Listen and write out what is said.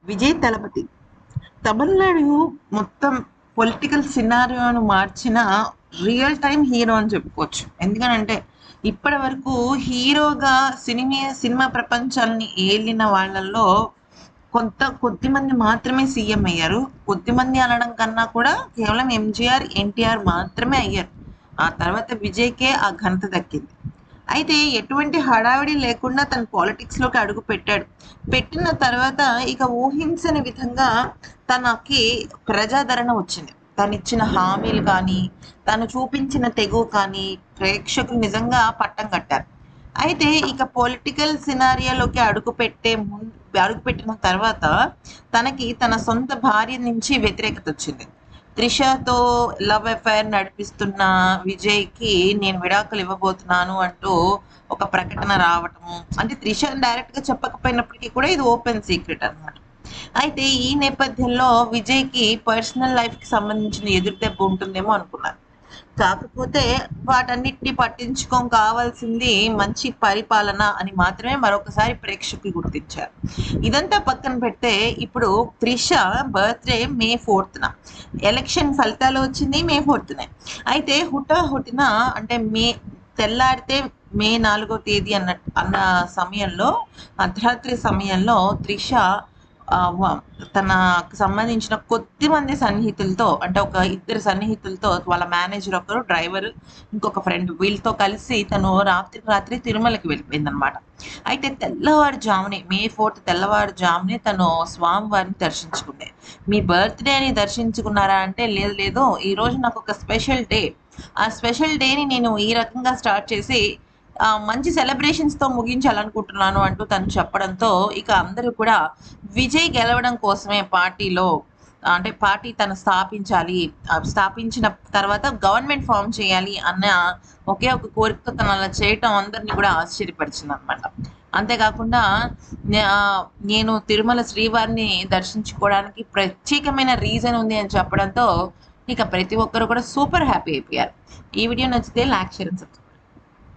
విజయ్ తలపతి తమిళనాడు మొత్తం పొలిటికల్ సినారియోను మార్చిన real time hero అని చెప్పుకోవచ్చు. ఎందుకనంటే ఇప్పటి వరకు హీరోగా సినిమా ప్రపంచాన్ని ఏలిన వాళ్ళల్లో కొద్దిమంది మాత్రమే సీఎం అయ్యారు. కొద్దిమంది అనడం కన్నా కూడా కేవలం ఎంజీఆర్, ఎన్టీఆర్ మాత్రమే అయ్యారు. ఆ తర్వాత విజయ్‌కే ఆ ఘనత దక్కింది. అయితే ఎటువంటి హడావిడి లేకుండా తను పాలిటిక్స్‌లోకి అడుగు పెట్టాడు. పెట్టిన తర్వాత ఇక ఊహించని విధంగా తనకి ప్రజాదరణ వచ్చింది. తనిచ్చిన హామీలు కానీ, తను చూపించిన తెగువ కానీ ప్రేక్షకులు నిజంగా పట్టం కట్టారు. అయితే ఇక పొలిటికల్ సినారియోలోకి అడుగుపెట్టిన తర్వాత తనకి తన సొంత భార్య నుంచి వ్యతిరేకత వచ్చింది. త్రిషతో లవ్ అఫైర్ నడిపిస్తున్న విజయ్‌కి నేను విడాకులు ఇవ్వబోతున్నాను అంటూ ఒక ప్రకటన రావటము. అంటే త్రిష డైరెక్ట్‌గా చెప్పకపోయినప్పటికీ కూడా ఇది ఓపెన్ సీక్రెట్ అన్నమాట. అయితే ఈ నేపథ్యంలో విజయ్‌కి పర్సనల్ లైఫ్‌కి సంబంధించిన ఎదురుదెబ్బ ఉంటుందేమో అనుకున్నారు. కాకపోతే వాటన్నిటిని కావాల్సింది మంచి పరిపాలన అని మాత్రమే మరొకసారి ప్రేక్షకులు గుర్తించారు. ఇదంతా పక్కన పెడితే ఇప్పుడు త్రిష బర్త్‌డే మే 4థ్‌న. ఎలక్షన్ ఫలితాలు వచ్చింది మే 4థ్‌నే. అయితే హుటాహుటిన అంటే తెల్లారితే మే 4వ తేదీ అన్న సమయంలో అర్ధరాత్రి సమయంలో త్రిష తనకు సంబంధించిన కొద్దిమంది సన్నిహితులతో అంటే ఒక ఇద్దరు సన్నిహితులతో వాళ్ళ మేనేజర్ ఒకరు, డ్రైవర్, ఇంకొక ఫ్రెండ్ వీళ్ళతో కలిసి తను రాత్రి తిరుమలకి వెళ్ళిపోయిందనమాట. అయితే తెల్లవారుజామునే మే 4థ్ తెల్లవారుజామునే తను స్వామివారిని దర్శించుకుంది. మీ బర్త్‌డేని దర్శించుకున్నారా అంటే లేదు లేదు ఈరోజు నాకు ఒక స్పెషల్ డే. ఆ స్పెషల్ డేని నేను ఈ రకంగా స్టార్ట్ చేసి మంచి సెలబ్రేషన్స్‌తో ముగించాలనుకుంటున్నాను అంటూ తను చెప్పడంతో ఇక అందరూ కూడా విజయ్ గెలవడం కోసమే పార్టీలో అంటే పార్టీ తను స్థాపించాలి. స్థాపించిన తర్వాత గవర్నమెంట్ ఫార్మ్ చేయాలి అన్న ఒకే ఒక కోరికతో తను అలా చేయటం అందరిని కూడా ఆశ్చర్యపరిచిందనమాట. అంతేకాకుండా నేను తిరుమల శ్రీవారిని దర్శించుకోవడానికి ప్రత్యేకమైన రీజన్ ఉంది అని చెప్పడంతో ఇక ప్రతి ఒక్కరు కూడా సూపర్ హ్యాపీ అయిపోయారు. ఈ వీడియో నచ్చితే లైక్, షేర్ అండ్ సబ్స్క్రైబ్.